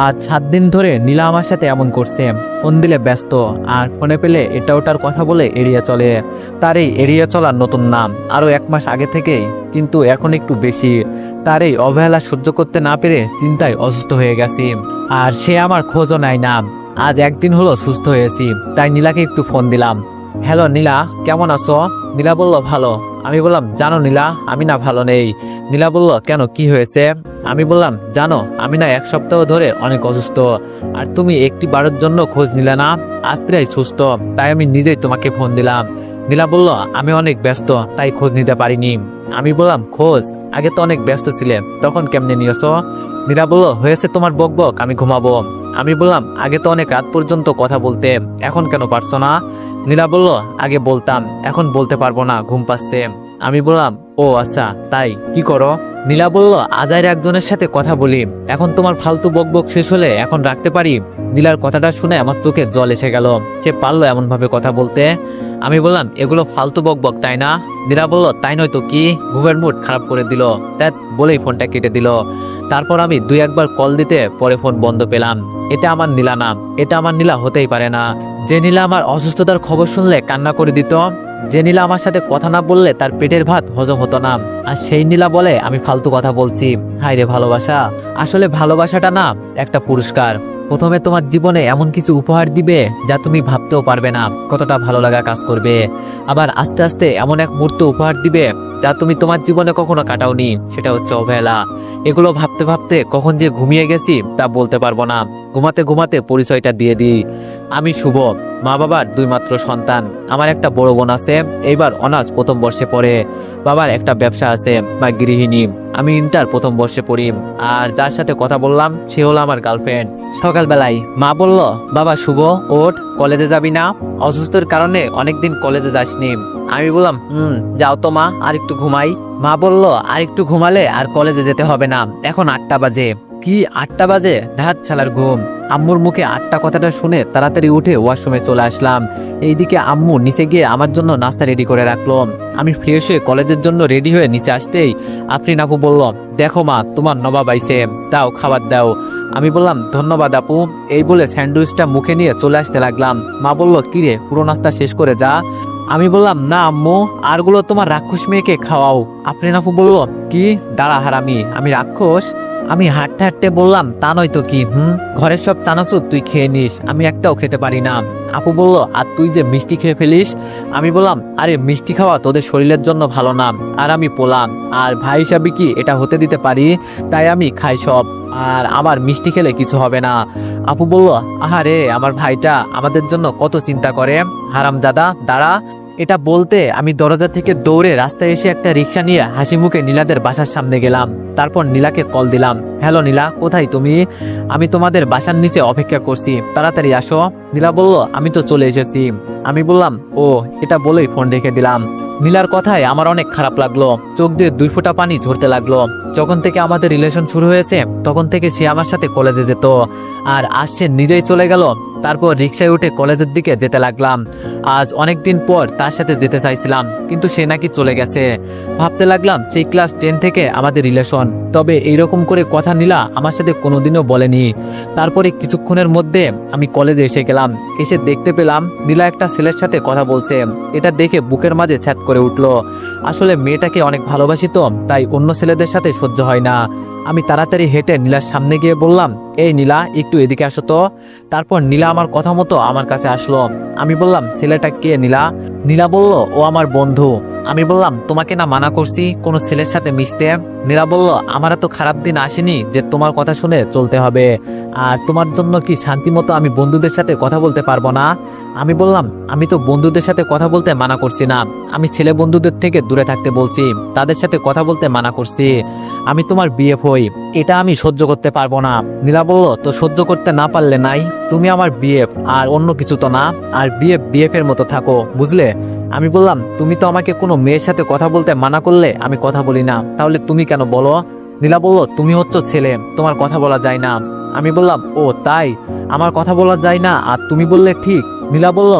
আজ 7 দিন ধরে নীলা আমার সাথে এমন করছে, ফোন দিলে ব্যস্ত আর ফোনে পেলে এটা ওটার কথা বলে এড়িয়ে চলে। তার এই এড়িয়ে চলার নতুন নাম, আরও 1 মাস আগে থেকেই, কিন্তু এখন একটু বেশি। তার এই অবহেলা সহ্য করতে না পেরে চিন্তায় অসুস্থ হয়ে গেছি, আর সে আমার খোঁজও নেয় না। আজ 1 দিন হলো সুস্থ হয়েছি, তাই নীলাকে একটু ফোন দিলাম। হ্যালো নীলা, কেমন আছো? নীলা বলল ভালো। আমি বললাম জানো নীলা, আমি না ভালো নেই। নীলা বলল কেন, কি হয়েছে? আমি বললাম জানো, আমি না 1 সপ্তাহ ধরে অনেক অসুস্থ, আর তুমি একটি বারের জন্য খোঁজ নিলে না। আজ প্রায় সুস্থ, তাই আমি নিজেই তোমাকে ফোন দিলাম। নীলা বলল আমি অনেক ব্যস্ত, তাই খোঁজ নিতে পারিনি। আমি বললাম খোঁজ আগে তো অনেক ব্যস্ত ছিলে, তখন কেমনে নিয়েছো? নীলা বলল হয়েছে তোমার বকবক, আমি ঘুমাবো। আমি বললাম আগে তো অনেক রাত পর্যন্ত কথা বলতে, এখন কেন পারছো না? নীলা বলল আগে বলতাম, এখন বলতে পারবো না, ঘুম পাচ্ছে। আমি বললাম ও আচ্ছা, তাই কি করো? নীলা বলল আজাইর একজনের সাথে কথা বলি, এখন তোমার ফালতু বকবক শেষ হলে এখন রাখতে পারি। নীলার কথাটা শুনে আমার চোখে জল এসে গেল, সে পারলো এমন ভাবে কথা বলতে। আমি বললাম এগুলো ফালতু বকবক তাই না? নীলা বলল তাই নয় তো কি, ঘুমের মুড খারাপ করে দিল, তাই বলেই ফোনটা কেটে দিল। তারপর আমি 2-1 বার কল দিতে পরে ফোন বন্ধ পেলাম। এটা আমার নীলা না, এটা আমার নীলা হতেই পারে না। যে নীলা আমার অসুস্থতার খবর শুনলে কান্না করে দিত, যে নীলা আমার সাথে কথা না বললে তার পেটের ভাত হজম হতো না, আর সেই নীলা বলে আমি ফালতু কথা বলছি। হায় রে ভালোবাসা, আসলে ভালোবাসাটা না একটা পুরস্কার। প্রথমে তোমার জীবনে এমন কিছু উপহার দিবে যা তুমি ভাবতেও পারবে না কতটা ভালো লাগা কাজ করবে, আবার আস্তে আস্তে এমন এক মুহূর্ত উপহার দিবে যা তুমি তোমার জীবনে কখনো কাটাওনি, সেটা হচ্ছে অবহেলা। এগুলো ভাবতে ভাবতে কখন যে ঘুমিয়ে গেছি তা বলতে পারবো না। ঘুমাতে ঘুমাতে পরিচয়টা দিয়ে দিই, আমি শুভ, মা বাবার 2 মাত্র সন্তান। আমার একটা বড় বোন আছে, এইবার অনার্স প্রথম বর্ষে পড়ে। বাবার একটা ব্যবসা আছে বা গৃহিণী। আমি ইন্টার প্রথম বর্ষে পড়ি, আর যার সাথে কথা বললাম সে হলো আমার গার্লফ্রেন্ড। সকালবেলায় মা বলল বাবা শুভ ওঠ, কলেজে যাবি না? অসুস্থর কারণে অনেকদিন কলেজে যাসনি। আমি বললাম যাও তো মা, আর একটু ঘুমাই। মা বলল আর একটু ঘুমালে আর কলেজে যেতে হবে না, এখন 8টা বাজে। কি 8টা বাজে? ধাত ছালার ঘুম। আম্মুর মুখে 8টা কথাটা শুনে তাড়াতাড়ি উঠে ওয়াশরুমে চলে আসলাম। এইদিকে আম্মু নিচে গিয়ে আমার জন্য নাস্তা রেডি করে রাখলো। আমি ফ্রেশ হয়ে কলেজের জন্য রেডি হয়ে নিচে আসতেই আফরিন আপু বলল দেখো মা, তোমার নবাব আইছে, দাও খাবার দাও। আমি বললাম ধন্যবাদ আপু, এই বলে স্যান্ডউইচটা মুখে নিয়ে চলে আসতে লাগলাম। মা বলল কিরে, পুরো নাস্তা শেষ করে যা। আমি বললাম না আম্মু, আরগুলো তোমার রাক্ষস মেয়েকে খাওয়াও। আফরিন আপু বলল কি, দাঁড়া হারামি, আমি রাক্ষস? আমি হাঁটতে হাঁটতে বললাম তা নয় তো কি, ঘরের সব চানাচুর তুই খেয়ে নিস, আমি একটাও খেতে পারি না। আপু বলল আর তুই যে মিষ্টি খেয়ে ফেলিস। আমি বললাম আরে মিষ্টি খাওয়া তোদের শরীরের জন্য ভালো না, আর আমি পোলাম, আর ভাই হিসাবে কি এটা হতে দিতে পারি, তাই আমি খাই সব, আর আমার মিষ্টি খেলে কিছু হবে না। আপু বলল আহারে আমার ভাইটা আমাদের জন্য কত চিন্তা করে, হারামজাদা দাঁড়া। এটা বলতে আমি দরজা থেকে দৌড়ে রাস্তায় এসে একটা রিক্সা নিয়ে হাসি মুখে নীলাদের বাসার সামনে গেলাম। তারপর নীলাকে কল দিলাম, হ্যালো নীলা, কোথায় তুমি? আমি তোমাদের বাসার নিচে অপেক্ষা করছি, তাড়াতাড়ি আসো। নীলা বলল আমি তো চলে এসেছি। আমি বললাম ও, এটা বলেই ফোন রেখে দিলাম। নীলার কথায় আমার অনেক খারাপ লাগলো, চোখ দিয়ে 2 ফোঁটা পানি ঝরতে লাগলো। যখন থেকে আমাদের রিলেশন শুরু হয়েছে তখন থেকে সে আমার সাথে কলেজে যেত, আর আজ সে নিজেই চলে গেল। তারপর রিক্সায় উঠে কলেজের দিকে যেতে লাগলাম। আজ অনেকদিন পর তার সাথে যেতে চাইছিলাম, কিন্তু সে নাকি চলে গেছে। ভাবতে লাগলাম সেই ক্লাস 10 থেকে আমাদের রিলেশন, তবে এইরকম করে কথা নীলা আমার সাথে কোনোদিনও বলেনি। তারপরে কিছুক্ষণের মধ্যে আমি কলেজে এসে গেলাম, এসে দেখতে পেলাম নীলা একটা ছেলের সাথে কথা বলছে। এটা দেখে বুকের মাঝে ছ্যাদ করে উঠলো। আসলে মেয়েটাকে অনেক ভালোবাসি তো, তাই অন্য ছেলেদের সাথে সহ্য হয় না। আমি তাড়াতাড়ি হেঁটে নীলার সামনে গিয়ে বললাম এই নীলা, একটু এদিকে আসো তো। তারপর নীলা আমার কথা মতো আমার কাছে আসলো। আমি বললাম ছেলেটা কে নীলা? নীলা বলল ও আমার বন্ধু। আমি বললাম তোমাকে না মানা করছি কোনো ছেলের সাথে মিশতে? নীলা বলল আমার এত খারাপ দিন আসেনি যে তোমার কথা শুনে চলতে হবে, আর তোমার জন্য কি শান্তি মতো আমি বন্ধুদের সাথে কথা বলতে পারবো না? আমি বললাম আমি তো বন্ধুদের সাথে কথা বলতে মানা করছি না, আমি ছেলে বন্ধুদের থেকে দূরে থাকতে বলছি, তাদের সাথে কথা বলতে মানা করছি। আমি তোমার বিএফ হই, এটা আমি সহ্য করতে পারবো না। নীলা বলল তো সহ্য করতে না পারলে নাই, তুমি আমার বিএফ আর অন্য কিছু তো না, আর বিএফ এর মতো থাকো, বুঝলে? আমি বললাম তুমি তো আমাকে কোনো মেয়ের সাথে কথা বলতে মানা করলে আমি কথা বলি না, তাহলে তুমি কেন বলো? নীলা বলল তুমি হচ্ছ ছেলে, তোমার কথা বলা যায় না। আমি বললাম ও তাই, আমার কথা বলা যায় না আর তুমি বললে ঠিক, নীলা বলল,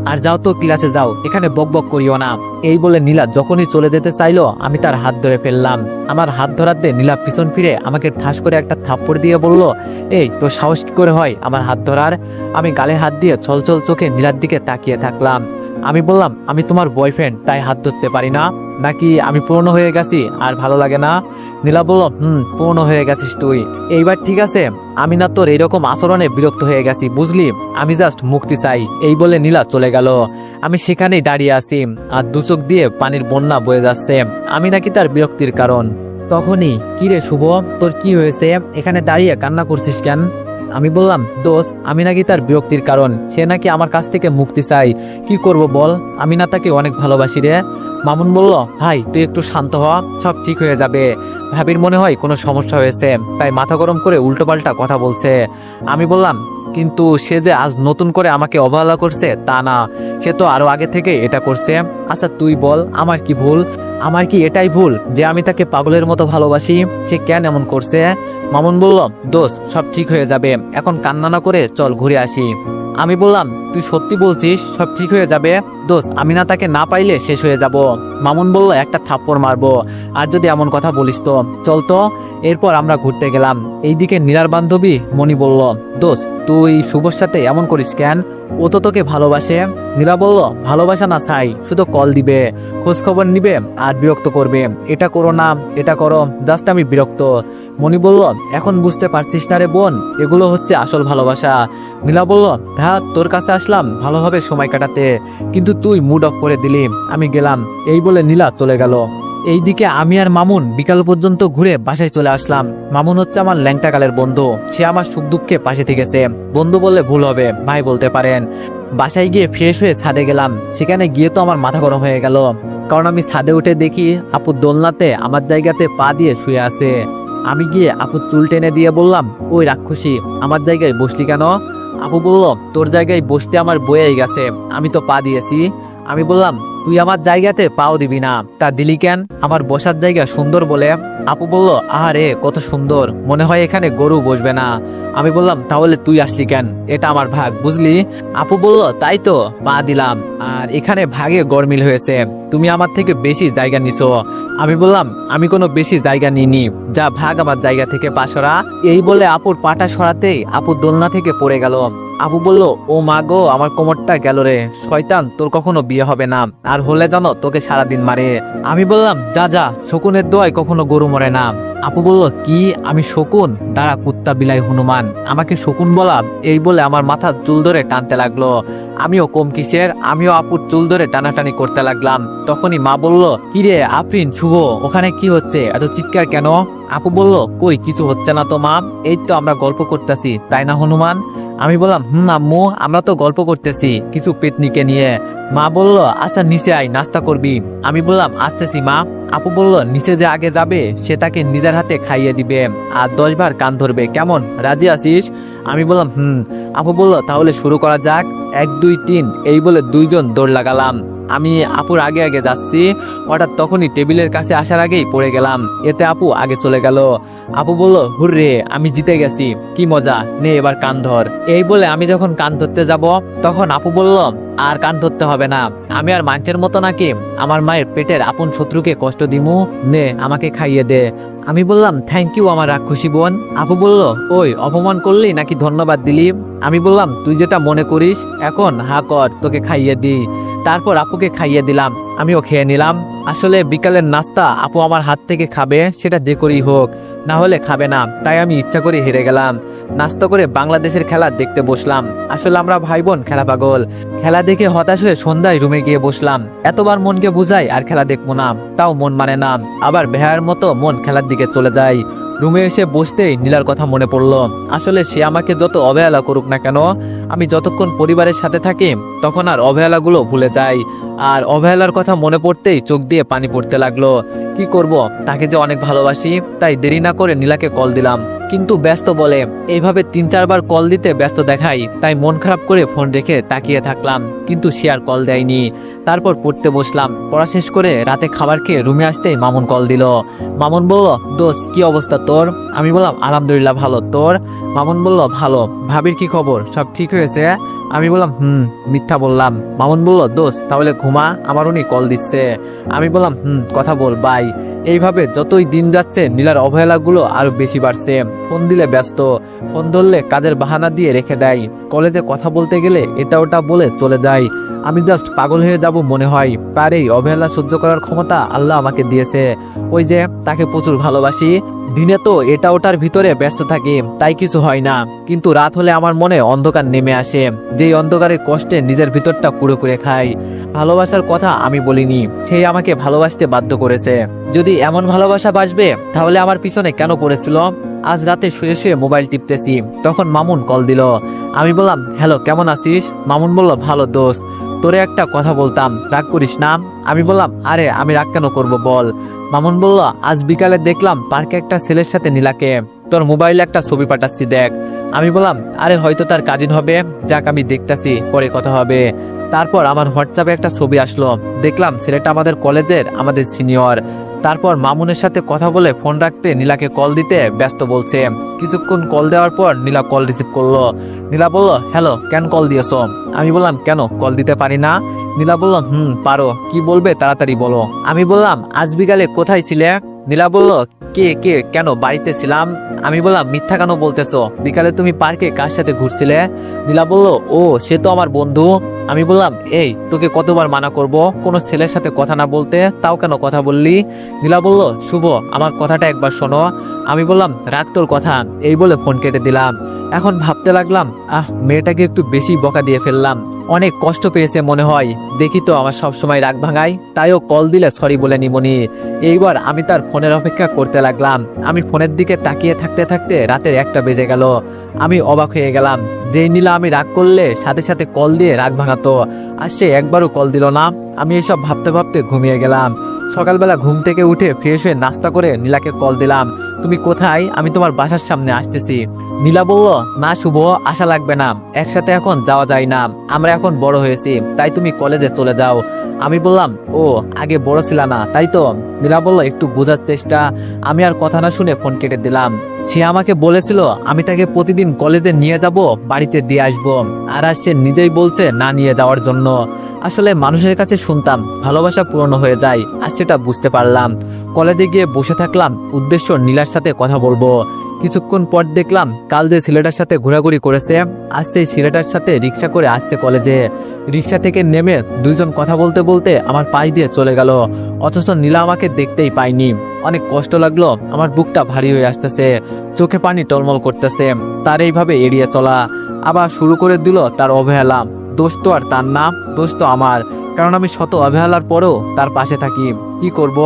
আর যাও তো, ক্লাসে যাও, এখানে বকবক করিও না। এই বলে নীলা যখনই চলে যেতে চাইলো আমি তার হাত ধরে ফেললাম। আমার হাত ধরাতে নীলা পিছন ফিরে আমাকে ঠাস করে একটা থাপ্পড় দিয়ে বলল, এই তোর সাহস কি করে হয় আমার হাত ধরার? আমি গালে হাত দিয়ে ছলছল চোখে নীলার দিকে তাকিয়ে থাকলাম। আমি বললাম, আমি তোমার বয়ফ্রেন্ড, তাই হাত ধরতে পারি না? নাকি আমি পুরনো হয়ে গেছি আর ভালো লাগে না? নীলা বলল, পুরনো হয়ে গেছিস তুই। এইবার ঠিক আছে, আমি না তোর এরকম আচরণে বিরক্ত হয়ে গেছি, বুঝলি? আমি জাস্ট মুক্তি চাই। এই বলে নীলা চলে গেল। আমি সেখানেই দাঁড়িয়ে আছি, আর দু চোখ দিয়ে পানির বন্যা বয়ে যাচ্ছে। আমি নাকি তার বিরক্তির কারণ। তখনই, কি রে শুভ, তোর কি হয়েছে? এখানে দাঁড়িয়ে কান্না করছিস কেন? আমি বললাম, দোস্ত, আমি নাকি তার বিরক্তির কারণ। সে নাকি আমার কাছ থেকে মুক্তি চাই। কি করব বল, আমি না তাকে অনেক ভালোবাসি রে। মামুন বলল, ভাই তুই একটু শান্ত হ, সব ঠিক হয়ে যাবে। ভাবির মনে হয় কোনো সমস্যা হয়েছে, তাই মাথা গরম করে উল্টোপাল্টা কথা বলছে। আমি বললাম, কিন্তু সে যে আজ নতুন করে আমাকে অবহেলা করছে তা না, সে তো আরো আগে থেকে এটা করছে। আচ্ছা তুই বল, আমার কি ভুল? আমার কি এটাই ভুল যে আমি তাকে পাগলের মতো ভালোবাসি? সে কেন এমন করছে? মামুন বলল, দোস্ত, সব ঠিক হয়ে যাবে, এখন কান্না না করে চল ঘুরে আসি। আমি বললাম, তুই সত্যি বলছিস সব ঠিক হয়ে যাবে? দোস্ত, আমি না তাকে না পাইলে শেষ হয়ে যাব। মামুন বলল, একটা থাপ্পড় মারবো আর যদি এমন কথা বলিস তো। চল তো। এরপর আমরা ঘুরতে গেলাম। এইদিকে নীলার বান্ধবী মনি বলল, দোস্ত, তুই শুভর সাথে এমন করিস কেন? ও তো তোকে ভালোবাসে। নীলা বলল, ভালোবাসা না চাই, শুধু কল দিবে, খোঁজ খবর নিবে আর বিরক্ত করবে। এটা করো না, এটা করো, জাস্ট আমি বিরক্ত। মনি বলল, এখন বুঝতে পারছিস না রে বোন, এগুলো হচ্ছে আসল ভালোবাসা। নীলা বলল, হ্যাঁ, তোর কাছে আসলাম ভালোভাবে সময় কাটাতে, কিন্তু তুই মুড অফ করে দিলি। আমি গেলাম। এই বলে নীলা চলে গেল। এইদিকে আমি আর মামুন বিকাল পর্যন্ত ঘুরে বাসায় চলে আসলাম। মামুন হচ্ছে আমার ল্যাংটাকালের বন্ধু, সে আমার সুখ দুঃখে পাশে থেকেছে। বন্ধু বললে ভুল হবে, ভাই বলতে পারেন। বাসায় গিয়ে ফ্রেশ হয়ে ছাদে গেলাম। সেখানে গিয়ে তো আমার মাথা গরম হয়ে গেল, কারণ আমি ছাদে উঠে দেখি আপু দোলনাতে আমার জায়গাতে পা দিয়ে শুয়ে আছে। আমি গিয়ে আপুর চুল টেনে দিয়ে বললাম, ওই রাক্ষসী, আমার জায়গায় বসলি কেন? আপু বলল, তোর জায়গায় বসতে আমার বয়েই গেছে, আমি তো পা দিয়েছি। আমি বললাম, তুই আমার জায়গাতে পাও দিবি না, তা দিলি কেন? আমার বসার জায়গা সুন্দর বলে। আপু বলল, আরে কত সুন্দর, মনে হয় এখানে গরু বসবে না। আমি বললাম, তাহলে তুই আসলি কেন? এটা আমার ভাগ, বুঝলি? আপু বলল, তাই তো, পা দিলাম, আর এখানে ভাগে গরমিল হয়েছে, তুমি আমার থেকে বেশি জায়গা নিছো। আমি বললাম, আমি কোনো বেশি জায়গা নিইনি, যা ভাগ আমার জায়গা থেকে পাশরা। এই বলে আপুর পাটা সরাতেই আপু দোলনা থেকে পড়ে গেল। আপু বলল, ও মা গো, আমার কোমরটা গেল রে। শয়তান, তোর কখনো বিয়ে হবে না, আর হলে জানো তোকে সারাদিন মারে। আমি বললাম, যা যা, শকুনের দোয়ায় কখনো গরু মরে না। আপু বলল, কি আমি শকুন? দাঁড়া কুত্তা বিলাই হনুমান, আমাকে শকুন বলা? এই বলে আমার মাথার চুল ধরে টানতে লাগলো। আমিও কম কিসের, আমিও আপুর চুল ধরে টানাটানি করতে লাগলাম। তখনই মা বলল, কিরে আফরিন, শুভ, ওখানে কি হচ্ছে? এত চিৎকার কেন? আপু বলল, কই কিছু হচ্ছে না তো মা, এই তো আমরা গল্প করতেছি, তাই না হনুমান? আমি বললাম, আম্মু, আমরা তো গল্প করতেছি কিছু পেতনিকে নিয়ে। মা বলল, আচ্ছা নিচে আয়, নাস্তা করবি। আমি বললাম, আসতেছি মা। আপু বলল, নিচে যে আগে যাবে সে তাকে নিজের হাতে খাইয়ে দিবে আর 10 বার কান ধরবে, কেমন, রাজি আছিস? আমি বললাম, আপু বলল, তাহলে শুরু করা যাক, 1 2 3। এই বলে দুইজন দৌড় লাগালাম। আমি আপুর আগে আগে যাচ্ছি, হঠাৎ তখনই টেবিলের কাছে আসার আগেই পড়ে গেলাম। এতে আপু আগে চলে গেল। আপু বলল, হুররে, আমি জিতে গেছি, কি মজা, নে এবার কান ধর। এই বলে আমি যখন কান ধরতে যাব, তখন আপু বলল, আর কান ধরতে হবে না, আমি আর মানুষের মতো নাকি আমার মায়ের পেটের আপন শত্রুকে কষ্ট দিমু, নে আমাকে খাইয়ে দে। আমি বললাম, থ্যাংক ইউ আমার রাক্ষসী বোন। আপু বলল, ওই অপমান করলি নাকি ধন্যবাদ দিলি? আমি বললাম, তুই যেটা মনে করিস, এখন হা কর, তোকে খাইয়ে দি। তারপর আপুকে খাইয়ে দিলাম, আমিও খেয়ে নিলাম। আসলে বিকালের নাস্তা আপু আমার হাত থেকে খাবে, সেটা যে করেই হোক, না হলে খাবে না, তাই আমি ইচ্ছা করে হেরে গেলাম। নাস্তা করে বাংলাদেশের খেলা দেখতে বসলাম। আসলে আমরা ভাই বোন খেলা পাগল। খেলা দেখে হতাশ হয়ে সন্ধ্যায় রুমে গিয়ে বসলাম। এতবার মনকে বুঝাই আর খেলা দেখবো না, তাও মন মানে না। আবার বেহার মতো মন খেলার দিকে চলে যায়। রুমে এসে বসতেই নীলার কথা মনে পড়লো। আসলে সে আমাকে যত অবহেলা করুক না কেন, আমি যতক্ষণ পরিবারের সাথে থাকি তখন আর অবহেলাগুলো ভুলে যাই। আর অবহেলার কথা মনে পড়তেই চোখ দিয়ে পানি পড়তে লাগলো। কি করব, তাকে যে অনেক ভালোবাসি, তাই দেরি না করে নীলাকে কল দিলাম। কিন্তু ব্যস্ত বলে। এইভাবে 3-4 বার কল দিতে ব্যস্ত দেখাই, তাই মন খারাপ করে ফোন রেখে তাকিয়ে থাকলাম, কিন্তু সে আর কল দেয়নি। তারপর পড়তে বসলাম। পড়া শেষ করে রাতে খাবার খেয়ে রুমে আসতেই মামুন কল দিল। মামুন বলল, দোস্ত কি অবস্থা তোর? আমি বললাম আলহামদুলিল্লাহ ভালো, তোর? মামুন বলল, ভালো। ভাবির কি খবর, সব ঠিক হয়েছে? আমি বললাম মিথ্যা বললাম। মামুন বলল, দোস্ত তাহলে ঘুমা, আমার উনি কল দিচ্ছে। আমি বললাম কথা বল বাই। এইভাবে যতই দিন যাচ্ছে নীলার অবহেলাগুলো আরো বেশি বাড়ছে। ফোন দিলে ব্যস্ত, ফোন ধরলে কাজের বাহানা দিয়ে রেখে দেয়, কলেজে কথা বলতে গেলে এটা ওটা বলে চলে যায়। আমি জাস্ট পাগল হয়ে যাব মনে হয়। তার এই অবহেলা সহ্য করার ক্ষমতা আল্লাহ আমাকে দিয়েছে। ওই যে তাকে প্রচুর ভালোবাসি, দিনে তো এটা ওটার ভিতরে ব্যস্ত থাকি, তাই কিছু হয় না, কিন্তু রাত হলে আমার মনে অন্ধকার নেমে আসে, যেই অন্ধকারের কষ্টে নিজের ভিতরটা কুড়ে কুড়ে খাই। ভালোবাসার কথা আমি বলিনি, সেই আমাকে ভালোবাসতে বাধ্য করেছে। যদি এমন ভালোবাসা বাসবে তাহলে আমার পিছনে কেন পড়েছিল? আজ রাতে শুয়ে শুয়ে মোবাইল টিপতেছি, তখন মামুন কল দিল। আমি বললাম, হ্যালো কেমন আছিস? মামুন বলল, ভালো দোস্ত, তোরে একটা কথা বলতাম, রাগ করিস না। আমি বললাম, আরে আমি রাগ কেন করবো বল। মামুন বলল, আজ বিকালে দেখলাম পার্কে একটা ছেলের সাথে নীলাকে, তোর মোবাইলে একটা ছবি পাঠাচ্ছি দেখ। আমি বললাম, আরে হয়তো তার কাজিন হবে, যাক আমি দেখতাছি, পরে কথা হবে। তারপর আমার হোয়াটসঅ্যাপে একটা ছবি আসলো, দেখলাম ছেলেটা আমাদের কলেজের, আমাদের সিনিয়র। তারপর মামুনের সাথে কথা বলে ফোন রাখতে নীলাকে কল দিতে ব্যস্ত বলছে। কিছুক্ষণ কল দেওয়ার পর নীলা কল রিসিভ করলো। নীলা বলল, হ্যালো কেন কল দিয়েছো? আমি বললাম, কেন কল দিতে পারি না? নীলা বলল, পারো, কি বলবে তাড়াতাড়ি বলো। আমি বললাম, আজ বিকালে কোথায় ছিলে? নীলা বলল, কে কে কেন, বাড়িতে ছিলাম। আমি বললাম, মিথ্যা কেন বলতেছো? বিকালে তুমি পার্কে কার সাথে ঘুরছিলে? নীলা বলল, ও সে তো আমার বন্ধু। আমি বললাম, এই তোকে কতবার মানা করব কোনো ছেলের সাথে কথা না বলতে, তাও কেন কথা বললি? নীলা বলল, শুভ আমার কথাটা একবার শোনো। আমি বললাম, রাখ তোর কথা, এই বলে ফোন কেটে দিলাম। এখন ভাবতে লাগলাম, মেয়েটাকে একটু বেশি বকা দিয়ে ফেললাম, অনেক কষ্ট পেয়েছে মনে হয়। দেখি তো আমার সব সময় রাগ ভাঙাই, তাইও কল দিলে সরি বলে নিমনি। এইবার আমি তার ফোনের অপেক্ষা করতে লাগলাম। আমি ফোনের দিকে তাকিয়ে থাকতে থাকতে রাতের 1টা বেজে গেল। আমি অবাক হয়ে গেলাম, যেই নীলা আমি রাগ করলে সাথে সাথে কল দিয়ে রাগ ভাঙাতো, আর সে একবারও কল দিল না। আমি এসব ভাবতে ভাবতে ঘুমিয়ে গেলাম। সকালবেলা ঘুম থেকে উঠে ফ্রেশ হয়ে নাস্তা করে নীলাকে কল দিলাম, তুমি কোথায়? আমি তোমার বাসার সামনে আসতেছি। নীলা বলল, না শুভ, আশা লাগবে না, একসাথে এখন যাওয়া যায় না, আমরা এখন বড় হয়েছি, তাই তুমি কলেজে চলে যাও। আমি বললাম, ও আগে বড় ছিল না তাই তো? নীলা বলল, একটু বোঝার চেষ্টা। আমি আর কথা না শুনে ফোন কেটে দিলাম। সে আমাকে বলেছিল আমি তাকে প্রতিদিন কলেজে নিয়ে যাব, বাড়িতে দিয়ে আসবো, আর আজ সে নিজেই বলছে না নিয়ে যাওয়ার জন্য। আসলে মানুষের কাছে শুনতাম ভালোবাসা পুরনো হয়ে যায়, আর সেটা বুঝতে পারলাম। কলেজে গিয়ে বসে থাকলাম, উদ্দেশ্য নীলার সাথে কথা বলবো। কিছুক্ষণ পর দেখলাম কাল যে ছেলেটার সাথে ঘোরাঘুরি করেছে, আজ সেই ছেলেটার সাথে রিক্সা করে আসছে কলেজে। রিক্সা থেকে নেমে দুইজন কথা বলতে বলতে আমার পাশ দিয়ে চলে গেল, অথচ নীলা আমাকে দেখতেই পাইনি। অনেক কষ্ট লাগলো, আমার বুকটা ভারী হয়ে আসতেছে, চোখে পানি টলমল করতেছে। তার এইভাবে এড়িয়ে চলা আবার শুরু করে দিল তার অবহেলা। দোষ তো আর তার না, দোষ তো আমার, কারণ আমি শত অবহেলার পরেও তার পাশে থাকি। কি করব,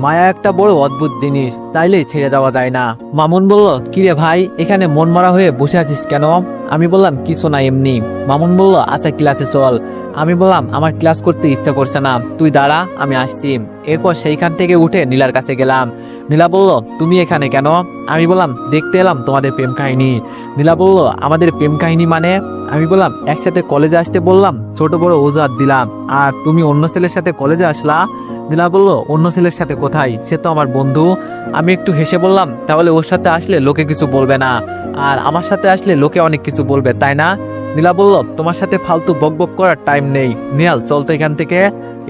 মায়া একটা বড় অদ্ভুত জিনিস, চাইলেই ছেড়ে যাওয়া যায় না। মামুন বলল, কিরে ভাই এখানে মন মরা হয়ে বসে আছিস কেন? আমি বললাম, কিছু না এমনি। মামুন বলল, আচ্ছা ক্লাসে চল। আমি বললাম, আমার ক্লাস করতে ইচ্ছা করছে না, তুই দাঁড়া আমি আসছি। এরপর সেইখান থেকে উঠে নীলার কাছে গেলাম। নীলা বলল, তুমি এখানে কেন? আমি বললাম, দেখতে এলাম তোমাদের প্রেম কাহিনী। নীলা বলল, আমাদের প্রেম কাহিনী মানে? আমি বললাম, একসাথে কলেজে আসতে বললাম, ছোট বড় অজুহাত দিলাম, আর তুমি অন্য ছেলের সাথে কলেজে আসলা। নীলা বলল, অন্য ছেলের সাথে কোথায়, সে তো আমার বন্ধু। আমি একটু হেসে বললাম, তাহলে ওর সাথে আসলে লোকে কিছু বলবে না, আর আমার সাথে আসলে লোকে অনেক কিছু বলবে, তাই না? নীলা বলল, তোমার সাথে ফালতু বকবক করার টাইম নেই, নিহাল চল তো এখান থেকে।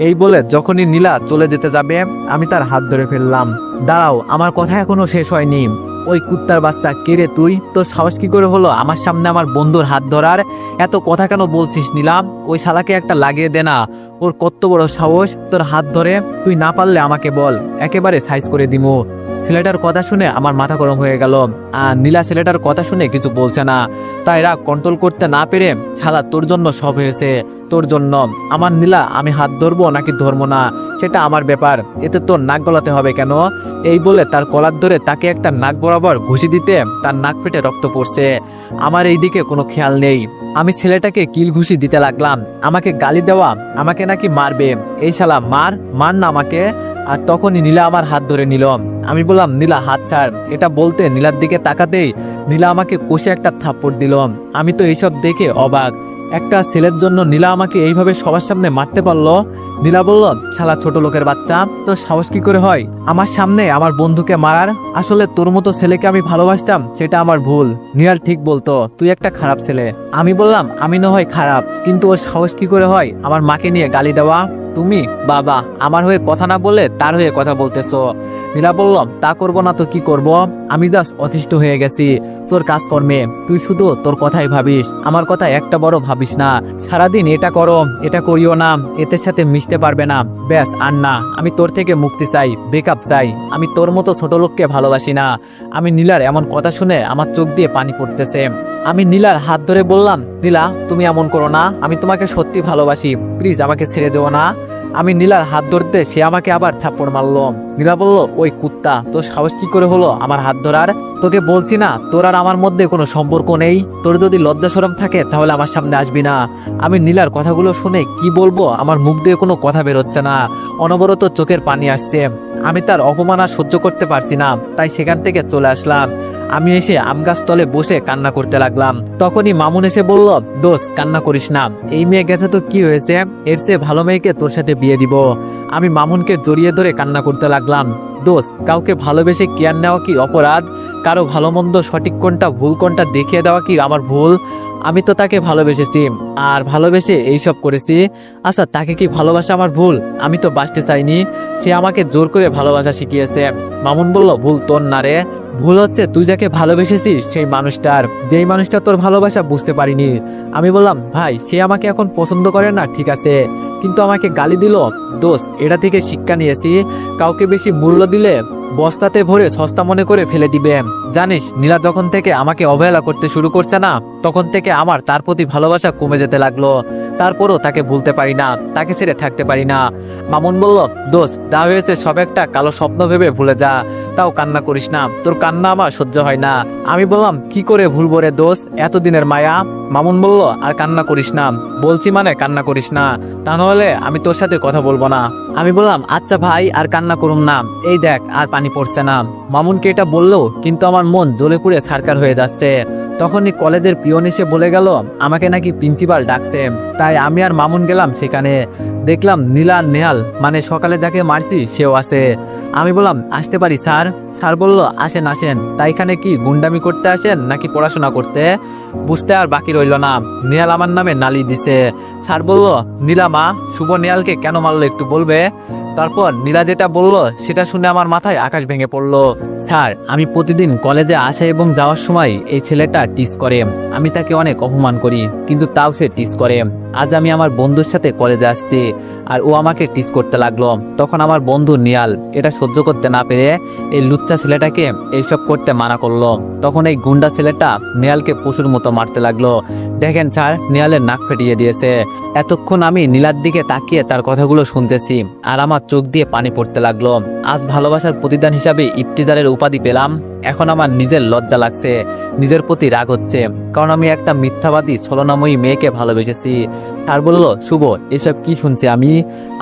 এই বলে যখনই নীলা চলে যেতে যাবে আমি তার হাত ধরে ফেললাম। দাঁড়াও, আমার কথা এখনো শেষ হয়নি। ওই কুত্তার বাচ্চা, কে রে তুই? তোর সাহস কি করে হলো আমার সামনে আমার বন্ধুর হাত ধরার? এত কথা কেন বলছিস নীলাম? ওই শালাকে একটা লাগিয়ে দে না, ওর কত বড় সাহস তোর হাত ধরে? তুই না পারলে আমাকে বল, একেবারে সাইজ করে দিমু। ছেলেটার কথা শুনে আমার মাথা গরম হয়ে গেল, আর নীলা ছেলেটার কথা শুনে কিছু বলছে না, তাই রাগ কন্ট্রোল করতে না পেরে, শালা তোর জন্য সব হয়েছে, তোর জন্য। আমার নীলা, আমি হাত ধরবো নাকি ধরবো না সেটা আমার ব্যাপার, এতে তোর নাক গলাতে হবে কেন? এই বলে তার কলার ধরে তাকে একটা নাক বরাবর ঘুষি দিতে তার নাক পেটে রক্ত পড়ছে। আমার এই দিকে কোনো খেয়াল নেই, আমি ছেলেটাকে কিল ঘুষি দিতে লাগলাম, আমাকে গালি দেওয়া, আমাকে নাকি মারবে, এই শালা মার মার না আমাকে। আর তখনই নীলা আমার হাত ধরে নিল। আমি বললাম, নীলা হাত ছাড়। এটা বলতে নীলার দিকে তাকাতেই নীলা আমাকে কষে একটা থাপ্পড় দিল। আমি তো এইসব দেখে অবাক, একটা ছেলের জন্য নীলা আমাকে এইভাবে সবার সামনে মারতে পারলো। নীলা বলল, শালা ছোট লোকের বাচ্চা, তোর সাহস কি করে হয় আমার সামনে আমার বন্ধুকে মারার? আসলে তোর মতো ছেলেকে আমি ভালোবাসতাম, সেটা আমার ভুল। নীলাল ঠিক বলতো, তুই একটা খারাপ ছেলে। আমি বললাম, আমি না হয় খারাপ, কিন্তু ওর সাহস কি করে হয় আমার মাকে নিয়ে গালি দেওয়া? তুমি বাবা আমার হয়ে কথা না বলে তার হয়ে কথা বলতেছো। নীলা বলল, তা করবো না তো কি করব? আমি দাস অতিষ্ঠ হয়ে গেছি তোর কাজকর্মে। তুই শুধু তোর কথাই ভাবিস, আমার কথা একটা বড় ভাবিস না। সারাদিন এটা করো এটা করিও না, এদের সাথে মিশতে পারবে না, ব্যাস আর না। আমি তোর থেকে মুক্তি চাই, ব্রেকআপ চাই। আমি তোর মতো ছোট লোককে ভালোবাসি না। আমি নীলার এমন কথা শুনে আমার চোখ দিয়ে পানি পড়তেছে। আমি নীলার হাত ধরে বললাম, নীলা তুমি এমন করো না, আমি তোমাকে সত্যি ভালোবাসি, প্লিজ আমাকে ছেড়ে যেও না। আমি নীলার হাত ধরতে সে আমাকে আবার থাপ্পড় মারলো। নীলা বলল, ওই কুত্তা, তোর সাহস কি করে হলো আমার হাত ধরার? তোকে বলছি না তোর আর আমার মধ্যে কোনো সম্পর্ক নেই? তোর যদি লজ্জা শরম থাকে তাহলে আমার সামনে আসবি না। আমি নীলার কথাগুলো শুনে কি বলবো, আমার মুখ দিয়ে কোনো কথা বেরোচ্ছে না, অনবরত চোখের পানি আসছে। আমি তার অপমান আর সহ্য করতে পারছি না, তাই সেখান থেকে চলে আসলাম। আমি এসে আম গাছ তলে বসে কান্না করতে লাগলাম। তখনই মামুন এসে বলল, দোস্ত কান্না করিস না, এই মেয়ে গেছে তো কি হয়েছে, এর চেয়ে ভালো মেয়েকে তোর সাথে বিয়ে দিব। আমি মামুনকে জড়িয়ে ধরে কান্না করতে লাগলাম। দোস্ত কাউকে ভালোবেসে কেয়ার নেওয়া কি অপরাধ? কারো ভালো মন্দ সঠিক কোনটা ভুল কোনটা দেখিয়ে দেওয়া কি আমার ভুল? আমি তো তাকে ভালোবেসেছি আর ভালোবেসে এইসব করেছি। আচ্ছা তাকে কি ভালোবাসা আমার ভুল? আমি তো বাঁচতে চাইনি, সে আমাকে জোর করে ভালোবাসা শিখিয়েছে। মামুন বলল, ভুল তোর না রে, ভুল হচ্ছে তুই যাকে ভালোবেসেছিস সেই মানুষটার, যেই মানুষটা তোর ভালোবাসা বুঝতে পারিনি। আমি বললাম, ভাই সে আমাকে এখন পছন্দ করে না ঠিক আছে, কিন্তু আমাকে গালি দিল। দোস্ত এটা থেকে শিক্ষা নিয়েছি, কাউকে বেশি মূল্য দিলে বস্তাতে ভরে সস্তা মনে করে ফেলে দিবে। জানিস নীলা যখন থেকে আমাকে অবহেলা করতে শুরু করছে না, তখন থেকে আমার তার প্রতি ভালোবাসা কমে যেতে লাগলো। তারপরও তাকে ভুলতে পারি না, তাকে ছেড়ে থাকতে পারি না। মামুন বলল, দোস্ত যা হয়েছে সব একটা কালো স্বপ্ন ভেবে ভুলে যা, তাও কান্না করিস না, তোর কান্না আমার সহ্য হয় না। আমি বললাম, কি করে ভুলবো রে দোস্ত, এতদিনের মায়া। মামুন বলল, আর কান্না করিস না, বলছি মানে কান্না করিস না, তা নাহলে আমি তোর সাথে কথা বলবো না। আমি বললাম, আচ্ছা ভাই আর কান্না করুম না, এই দেখ আর পানি পড়ছে না। মামুনকে এটা বললো, কিন্তু আমার মন জ্বলে পুড়ে ছারখার হয়ে যাচ্ছে। তখনই কলেজের পিয়ন এসে বলে গেল আমাকে নাকি প্রিন্সিপাল ডাকছে। তাই আমি আর মামুন গেলাম সেখানে। দেখলাম নীলা আর নেহাল, মানে সকালে যাকে মারছি সেও আছে। আমি বললাম, আসতে পারি স্যার? স্যার বলল, আসেন আসেন। তাই এখানে কি গুন্ডামি করতে আসেন নাকি পড়াশোনা করতে? বুঝতে আর বাকি রইল না, নেহাল আমার নামে নালি দিছে। স্যার বলল, নীলা মা শুভ নেহালকে কেন মারলো একটু বলবে? তারপর নীলা যেটা বলল সেটা শুনে আমার মাথায় আকাশ ভেঙে পড়লো। স্যার আমি প্রতিদিন কলেজে আসা এবং যাওয়ার সময় এই ছেলেটা টিস করে, আমি তাকে অনেক অপমান করি, কিন্তু তাও সে টিস করে। আজ আমি আমার বন্ধুর সাথে কলেজে আসছি আর ও আমাকে টিস করতে লাগলো। তখন আমার বন্ধু নিয়াল এটা সহ্য করতে না পেরে এই লুচ্চা ছেলেটাকে এইসব করতে মানা করলো। তখন এই গুন্ডা ছেলেটা নিয়ালকে পশুর মতো মারতে লাগলো। দেখেন স্যার, নিয়ালের নাক ফেটিয়ে দিয়েছে। এতক্ষণ আমি নীলার দিকে তাকিয়ে তার কথাগুলো শুনতেছি আর আমার চোখ দিয়ে পানি পড়তে লাগলো। আজ ভালোবাসার প্রতিদান হিসাবে ইফতিজারের উপাধি পেলাম। এখন আমার নিজের লজ্জা লাগছে, নিজের প্রতি রাগ হচ্ছে, কারণ আমি একটা মিথ্যাবাদী ছলনাময়ী মেয়েকে ভালোবেসেছি। আর বলল, শুভ এসব কি শুনছি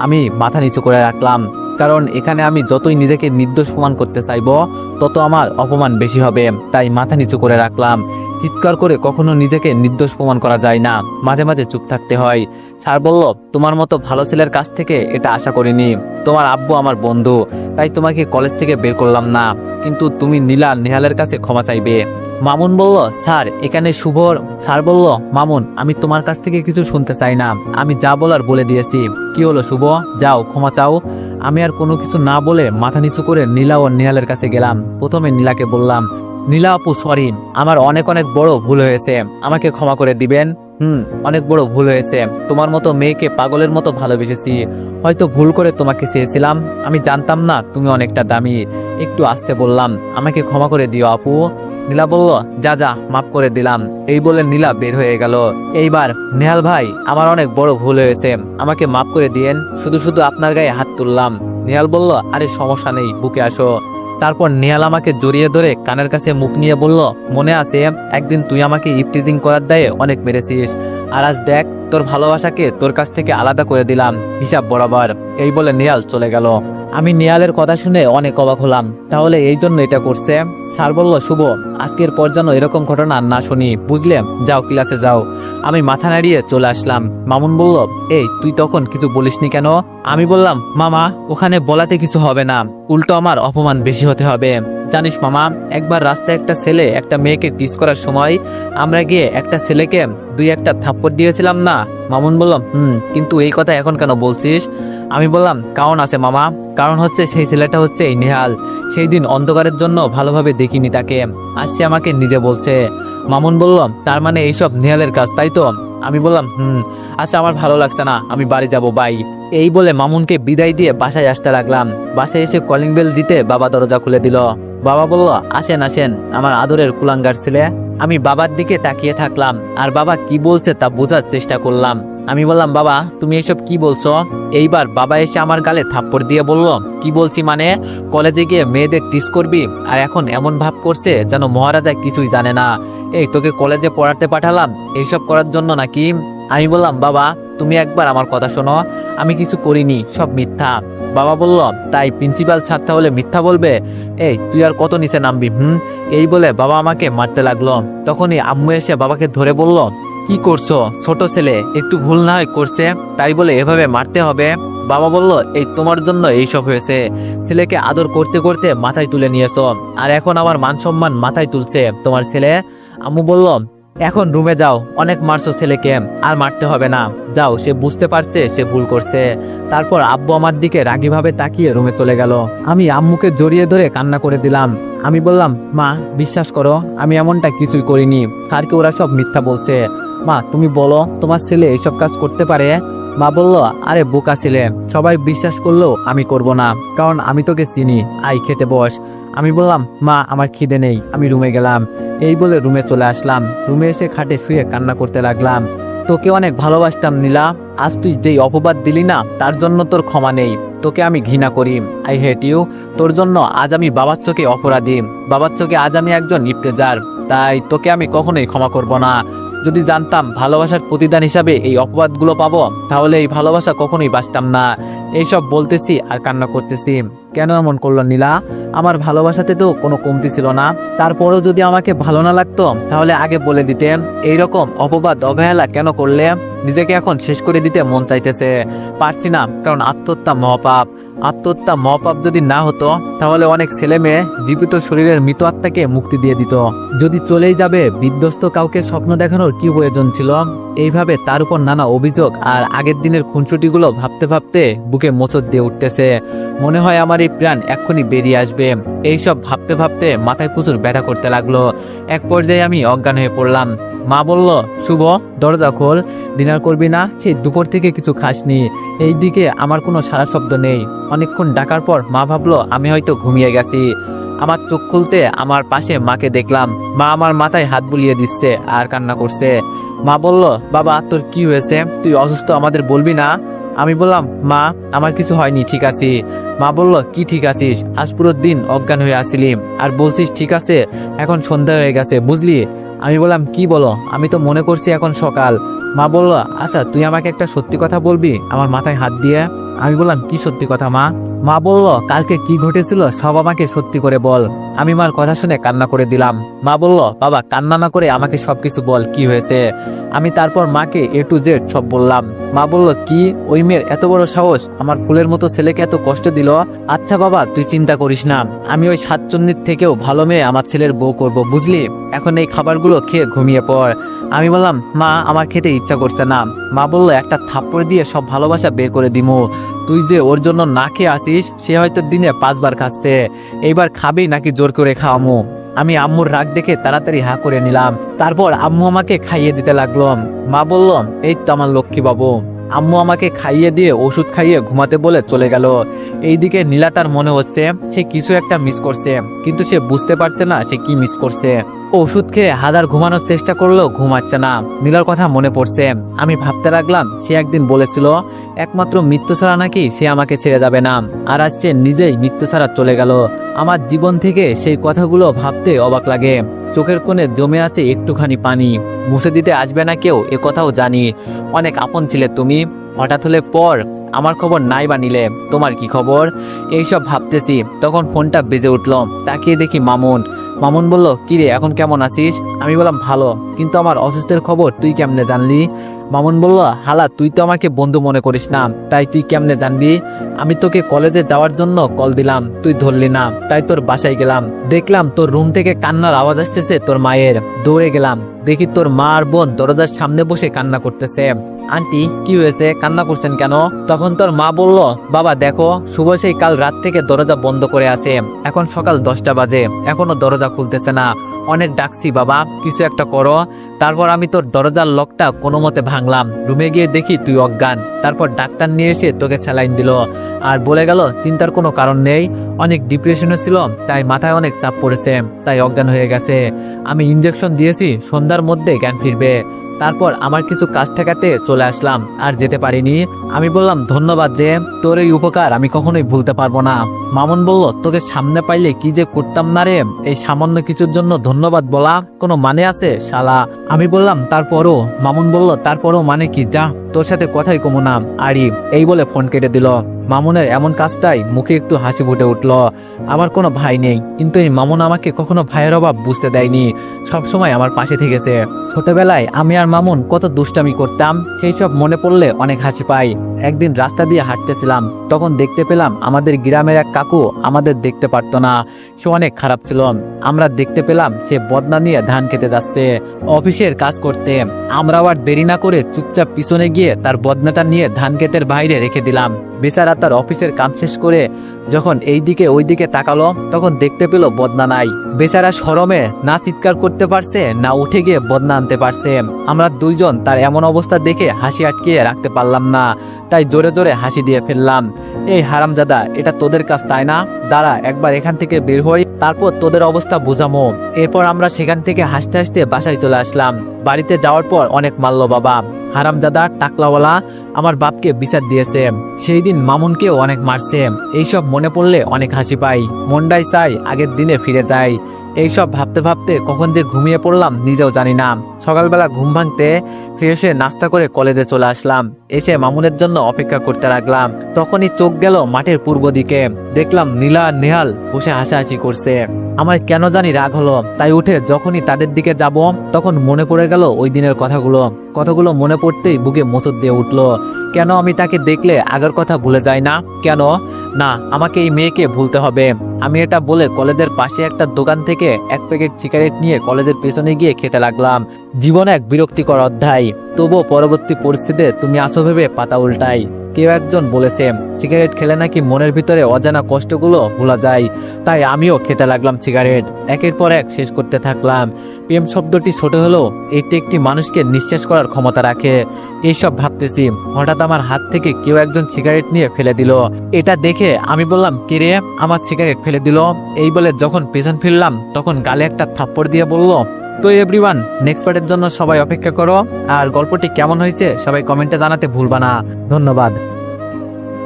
আমি মাথা নিচু করে রাখলাম, কারণ এখানে আমি যতই নিজেকে নির্দোষ প্রমাণ করতে চাইবো তত আমার অপমান বেশি হবে। তাই মাথা নিচু করে রাখলাম। চিৎকার করে কখনো নিজেকে নির্দোষ প্রমাণ করা যায় না, মাঝে মাঝে চুপ থাকতে হয়। স্যার বলল, তোমার মতো ভালো ছেলের কাছ থেকে এটা আশা করিনি। তোমার আব্বু আমার বন্ধু, তাই তোমাকে কলেজ থেকে বের করলাম না, কিন্তু তুমি নীলা নেহালের কাছে ক্ষমা চাইবে। মামুন বলল, স্যার এখানে শুভর। স্যার বলল, মামুন আমি তোমার কাছ থেকে কিছু শুনতে চাই না, আমি যা বলার বলে দিয়েছি। কি হলো শুভ, যাও ক্ষমা চাও। আমি আর কোনো কিছু না বলে মাথা নিচু করে নীলা ও নেহালের কাছে গেলাম। প্রথমে নীলাকে বললাম, নীলা আপু সরি, আমার অনেক অনেক বড় ভুল হয়েছে, আমাকে ক্ষমা করে দিবেন। অনেক বড় ভুল হয়েছে, তোমার মতো মেয়েকে পাগলের মতো ভালোবেসেছি, হয়তো ভুল করে তোমাকে চেয়েছিলাম, আমি জানতাম না তুমি অনেকটা দামি। একটু আসতে বললাম, আমাকে ক্ষমা করে দিও আপু। নীলা বলল, যা যা মাফ করে দিলাম। এই বলে নীলা বের হয়ে গেল। এইবার নেহাল ভাই আমার অনেক বড় ভুল হয়েছে, আমাকে মাফ করে দিয়েন, শুধু শুধু আপনার গায়ে হাত তুললাম। নেহাল বলল, আরে সমস্যা নেই, বুকে আসো। তারপর নেহাল আমাকে জড়িয়ে ধরে কানের কাছে মুখ নিয়ে বলল, মনে আছে একদিন তুই আমাকে ইফটিজিং করার দায়ে অনেক মেরেছিস, আর আজ দেখ তোর ভালোবাসাকে তোর কাছ থেকে আলাদা করে দিলাম হিসাব বরাবর। এই বলে নেহাল চলে গেল। আমি নেহালের কথা শুনে অনেক অবাক হলাম। তাহলে এই জন্য এটা করছে? স্যার বলল, শুভ, আজকের পর যেন এরকম ঘটনা না শুনি, বুঝলে? যাও ক্লাসে যাও। আমি মাথা নাড়িয়ে চলে আসলাম। মামুন বলল, এই তুই তখন কিছু বলিসনি কেন? আমি বললাম, মামা ওখানে বলাতে কিছু হবে না, উল্টো আমার অপমান বেশি হতে হবে। জানিস মামা, একবার রাস্তায় একটা ছেলে একটা মেয়েকে টিস করার সময় আমরা গিয়ে একটা ছেলেকে দুই একটা থাপ্পড় দিয়েছিলাম না? মামুন বলল, কিন্তু এই কথা এখন কেন বলছিস? আমি বললাম, কারণ আছে মামা। কারণ হচ্ছে সেই ছেলেটা হচ্ছে এই নেহাল। সেই দিন অন্ধকারের জন্য ভালোভাবে দেখিনি তাকে, আজ সে আমাকে নিজে বলছে। মামুন বলল, তার মানে এইসব নেহালের কাজ, তাই তো? আমি বললাম, আচ্ছা আমার ভালো লাগছে না, আমি বাড়ি যাব, বাই। এই বলে মামুনকে বিদায় দিয়ে বাসায় আসতে লাগলাম। বাসায় এসে কলিং বেল দিতে বাবা দরজা খুলে দিল। বাবা বলল, আসেন আসেন আমার আদরের কুলাঙ্গার ছেলে। আমি বাবার দিকে তাকিয়ে থাকলাম, আর বাবা কি বলছে তা বোঝার চেষ্টা করলাম। আমি বললাম, বাবা তুমি এসব কি বলছো? এইবার বাবা এসে আমার গালে থাপ্পড় দিয়ে বলল, কি বলছি মানে? কলেজে গিয়ে মেয়েদের টিস করবি, আর এখন এমন ভাব করছে যেন মহারাজা কিছুই জানে না। এই তোকে কলেজে পড়াতে পাঠালাম এইসব করার জন্য নাকি? আমি বললাম, বাবা তুমি একবার আমার কথা শোনো, আমি কিছু করিনি, সব মিথ্যা। বাবা বলল, তাই প্রিন্সিপাল স্যার তাহলে মিথ্যা বলবে? এই তুই আর কত নিচে নামবি? এই বলে বাবা আমাকে মারতে লাগলো। তখনই আম্মু এসে বাবাকে ধরে বলল, কি করছো? ছোট ছেলে একটু ভুল না হয় করছে, তাই বলে এভাবে মারতে হবে? বাবা বলল, এই তোমার জন্য এইসব হয়েছে। ছেলেকে আদর করতে করতে মাথায় তুলে নিয়েছো, আর এখন আমার মান সম্মান মাথায় তুলছে তোমার ছেলে। আম্মু বলল, এখন রুমে যাও, অনেক মারছো ছেলেকে, আর মারতে হবে না, যাও, সে বুঝতে পারছে সে ভুল করছে। তারপর আব্বু আমার দিকে রাগীভাবে তাকিয়ে রুমে চলে গেল। আমি আম্মুকে জড়িয়ে ধরে কান্না করে দিলাম। আমি বললাম, মা বিশ্বাস করো আমি এমনটা কিছুই করিনি, স্যারকে ওরা সব মিথ্যা বলছে। মা তুমি বলো তোমার ছেলে এইসব কাজ করতে পারে? মা বলল, আরে বোকা ছেলে, সবাই বিশ্বাস করলেও আমি করব না, কারণ আমি তোকে চিনি, আই খেতে বস। আমি বললাম, মা আমার খিদে নেই, আমি রুমে গেলাম। এই বলে রুমে চলে আসলাম। রুমে এসে খাটে শুয়ে কান্না করতে লাগলাম। তোকে অনেক ভালোবাসতাম নীলা, আজ তুই যেই অপবাদ দিলি না তার জন্য তোর ক্ষমা নেই। তোকে আমি ঘৃণা করি, আই হেট ইউ। তোর জন্য আজ আমি বাবার চোখে অপরাধী, বাবার চোখে আজ আমি একজন ইফতেজার, তাই তোকে আমি কখনোই ক্ষমা করব না। যদি জানতাম ভালোবাসার প্রতিদান হিসাবে এই অপবাদগুলো পাবো, তাহলে এই ভালোবাসা কখনোই বাঁচতাম না। এইসব বলতেছি আর কান্না করতেছি। কেন এমন করলো নীলা? আমার ভালোবাসাতে তো কোনো কমতি ছিল না, তারপরেও যদি আমাকে ভালো না লাগতো তাহলে আগে বলে দিতেন। এইরকম অপবাদ অবহেলা কেন করলে? নিজেকে এখন শেষ করে দিতে মন চাইতেছে, পারছি না, কারণ আত্মহত্যা মহাপাপ। আত্মহত্যা মহাপাপ যদি না হতো তাহলে অনেক ছেলে মেয়ে জীবিত শরীরের মৃত আত্মাকে মুক্তি দিয়ে দিত। যদি চলেই যাবে বিধ্বস্ত কাউকে স্বপ্ন দেখানোর কি প্রয়োজন ছিল? এইভাবে তার উপর নানা অভিযোগ আর আগের দিনের খুনসুটিগুলো ভাবতে ভাবতে বুকে মোচড় দিয়ে উঠতেছে। মনে হয় আমার এই প্রাণ এক্ষুনি বেরিয়ে আসবে। এইসব ভাবতে ভাবতে মাথায় প্রচুর ব্যথা করতে লাগলো। এক পর্যায়ে আমি অজ্ঞান হয়ে পড়লাম। মা বলল, শুভ দরজা খোল, ডিনার করবি না? সেই দুপুর থেকে কিছু খাসনি। এইদিকে আমার কোনো সারা শব্দ নেই। অনেকক্ষণ ডাকার পর মা ভাবলো আমি হয়তো ঘুমিয়ে গেছি। আমার চোখ খুলতে আমার পাশে মাকে দেখলাম। মা আমার মাথায় হাত বুলিয়ে দিচ্ছে আর কান্না করছে। মা বলল, বাবা তোর কি হয়েছে? তুই অসুস্থ, আমাদের বলবি না? আমি বললাম, মা আমার কিছু হয়নি, ঠিক আছি। মা বলল, কি ঠিক আছিস? আজ পুরো দিন অজ্ঞান হয়ে আসছিলি আর বলছিস ঠিক আছে, এখন সন্ধ্যা হয়ে গেছে, বুঝলি? আমি বললাম, কি বলো? আমি তো মনে করছি এখন সকাল। মা বলল, আচ্ছা তুই আমাকে একটা সত্যি কথা বলবি আমার মাথায় হাত দিয়ে? আমি বললাম, কি সত্যি কথা মা? মা বলল, কালকে কি ঘটেছিল সব আমাকে সত্যি করে বল। আমি মার কথা শুনে কান্না করে দিলাম। মা বলল, বাবা কান্না না করে আমাকে সবকিছু বল, কি হয়েছে? আমি তারপর মাকে A to Z সব বললাম। মা বলল, কি ওই মেয়ের এত বড় সাহস আমার ফুলের মতো ছেলেকে এত কষ্ট দিল? আচ্ছা বাবা তুই চিন্তা করিস না, আমি ওই সাতচন্নির থেকেও ভালো মেয়ে আমার ছেলের বউ করব, বুঝলি? এখন এই খাবারগুলো খেয়ে ঘুমিয়ে পড়। আমি বললাম, মা আমার খেতে ইচ্ছা করছে না। মা বলল, একটা থাপ্পড় দিয়ে সব ভালোবাসা বের করে দিমু। তুই যে ওর জন্য না খেয়ে আসিস, সে হয়তো দিনে 5 বার খাচ্ছে, এইবার খাবি নাকি জোর করে খাওয়ামু? আমি আম্মুর রাগ দেখে তাড়াতাড়ি হা করে নিলাম। তারপর আম্মু আমাকে খাইয়ে দিতে লাগলো। মা বলল, এই তো আমার লক্ষ্মী বাবু। আম্মু আমাকে খাইয়ে দিয়ে ওষুধ খাইয়ে ঘুমাতে বলে চলে গেল। এইদিকে নীলা তার মনে হচ্ছে সে কিছু একটা মিস করছে, কিন্তু সে বুঝতে পারছে না সে কি মিস করছে। ওষুধ খেয়ে হাজার ঘুমানোর চেষ্টা করলেও ঘুমাচ্ছে না। নীলার কথা মনে পড়ছে। আমি ভাবতে লাগলাম সে একদিন বলেছিল একমাত্র মৃত্যু ছাড়া নাকি সে আমাকে ছেড়ে যাবে না, আর আজ সে নিজেই মৃত্যু ছাড়া চলে গেল। আমার জীবন থেকে সেই কথাগুলো ভাবতে অবাক লাগে। চোখের কোণে জমে আছে একটুখানি পানি, মুছে দিতে আসবে না কেউ এ কথাও জানি। অনেক আপন ছিলে তুমি, হঠাৎ হলে পর আমার খবর নাই বা নিলে, তোমার কি খবর? এইসব ভাবতেছি তখন ফোনটা বেজে উঠল। তাকিয়ে দেখি মামুন। মামুন বলল, কিরে এখন কেমন আছিস? আমি বললাম ভালো, কিন্তু আমার অসুস্থের খবর তুই কেমনে জানলি? মামুন বলল, হালা তুই তো আমাকে বন্ধু মনে করিস না, তাই তুই কেমনে জানবি? আমি তোকে কলেজে যাওয়ার জন্য কল দিলাম, তুই ধরলি না, তাই তোর বাসায় গেলাম। দেখলাম তোর রুম থেকে কান্নার আওয়াজ আসতেছে তোর মায়ের। দৌড়ে গেলাম, দেখি তোর মা আর বোন দরজার সামনে বসে কান্না করতেছে। আন্টি কি হয়েছে, কান্না করছেন কেন? তখন তোর মা বলল, বাবা দেখো শুভ সেই কাল রাত থেকে দরজা বন্ধ করে আছে, এখন সকাল 10টা বাজে, এখনো দরজা খুলতেছে না। অনেক ডাকছি বাবা, কিছু একটা করো। তারপর আমি তোর দরজার লকটা কোনো মতে ভাঙলাম, রুমে গিয়ে দেখি তুই অজ্ঞান। তারপর ডাক্তার নিয়ে এসে তোকে স্যালাইন দিল, আর বলে গেল চিন্তার কোনো কারণ নেই, অনেক ডিপ্রেশনে ছিল, তাই মাথায় অনেক চাপ পড়েছে, তাই অজ্ঞান হয়ে গেছে। আমি ইঞ্জেকশন দিয়েছি, সন্ধ্যার মধ্যে জ্ঞান ফিরবে। তারপর আমার কিছু কাজ ঠেকাতে চলে আসলাম, আর যেতে পারিনি। আমি বললাম, ধন্যবাদ রে, তোর এই উপকার আমি কখনোই ভুলতে পারবো না। মামুন বলল, তোকে সামনে পাইলে কি যে করতাম না রে, এই সামান্য কিছুর জন্য ধন্যবাদ বলা কোনো মানে আছে শালা? আমি বললাম, তারপরও। মামুন বলল, তারপরও মানে কি, যা তোর সাথে কথাই কমু না আরি, এই বলে ফোন কেটে দিল। মামুনের এমন কাজটাই মুখে একটু হাসি ফুটে উঠল। আমার কোনো ভাই নেই, কিন্তু এই মামুন আমাকে কখনো ভাইয়ের অভাব বুঝতে দেয়নি, সবসময় আমার পাশে থেকেছে। ছোটবেলায় আমি আর মামুন কত দুষ্টামি করতাম, সেই সব মনে পড়লে অনেক হাসি পাই। একদিন রাস্তা দিয়ে হাঁটতেছিলাম, তখন দেখতে পেলাম আমাদের গ্রামের এক কাকু আমাদের দেখতে পারতো না, সে অনেক খারাপ ছিল। আমরা দেখতে পেলাম সে বদনা নিয়ে ধান খেতে যাচ্ছে অফিসের কাজ করতে। আমরা আবার দেরি না করে চুপচাপ পিছনে গিয়ে তার বদনাটা নিয়ে ধান ক্ষেতের বাইরে রেখে দিলাম। বেচারা তার অফিসের কাম শেষ করে যখন এই দিকে ওই দিকে তাকালো, তখন দেখতে পেল বদনা নাই। বেচারা শরমে না চিৎকার করতে পারছে, না উঠে গিয়ে বদনা আনতে পারছে। আমরা দুইজন তার এমন অবস্থা দেখে হাসি আটকিয়ে রাখতে পারলাম না, তাই জোরে জোরে হাসি দিয়ে ফেললাম। এই হারামজাদা, এটা তোদের কাজ তাই না? দাঁড়া একবার এখান থেকে বের হই, তারপর তোদের অবস্থা বুঝামো। এরপর আমরা সেখান থেকে হাসতে হাসতে বাসায় চলে আসলাম। বাড়িতে যাওয়ার পর অনেক মারল বাবা। হারামজাদা টাকলাওয়ালা আমার বাপকে বিচার দিয়েছে, সেই দিন মামুনকেও অনেক মারছে। এইসব মনে পড়লে অনেক হাসি পাই, মনটাই চাই আগের দিনে ফিরে যাই। এইসব ভাবতে ভাবতে কখন যে ঘুমিয়ে পড়লাম নিজেও জানি না। সকালবেলা ঘুম ভাঙতে ফ্রেশ হয়ে নাস্তা করে কলেজে চলে আসলাম। এসে মামুনের জন্য অপেক্ষা করতে লাগলাম। তখনই চোখ গেল মাঠের পূর্ব দিকে, দেখলাম নীলা আর নেহাল বসে হাসাহাসি করছে। আমার কেন জানি রাগ হলো, তাই উঠে যখনই তাদের দিকে যাব তখন মনে পড়ে গেল ওই দিনের কথাগুলো মনে পড়তেই বুকে মোচড় দিয়ে উঠলো। কেন আমি তাকে দেখলে আগের কথা ভুলে যাই না? কেন না, আমাকে এই মেয়েকে ভুলতে হবে। আমি এটা বলে কলেজের পাশে একটা দোকান থেকে এক প্যাকেট সিগারেট নিয়ে কলেজের পেছনে গিয়ে খেতে লাগলাম। জীবন এক বিরক্তিকর অধ্যায়, তবুও পরবর্তী পরিস্থিতিতে তুমি আসো ভেবে পাতা উল্টাই। কেউ একজন বলেছে সিগারেট খেলে নাকি মনের ভিতরে অজানা কষ্টগুলো ভোলা যায়, তাই আমিও খেতে লাগলাম সিগারেট। একের পর এক শেষ করতে থাকলাম। প্রেম শব্দটি ছোট হলেও এটি একটি মানুষকে নিঃশ্বাস করার ক্ষমতা রাখে। এইসব ভাবতেছি, হঠাৎ আমার হাত থেকে কেউ একজন সিগারেট নিয়ে ফেলে দিল। এটা দেখে আমি বললাম, কে রে আমার সিগারেট ফেলে দিল? এই বলে যখন পেছন ফিরলাম তখন গালে একটা থাপ্পড় দিয়ে বলল, তো এভরিওয়ান, নেক্সট পার্টের জন্য সবাই অপেক্ষা করো। আর গল্পটি কেমন হয়েছে সবাই কমেন্টে জানাতে ভুলবা না। ধন্যবাদ।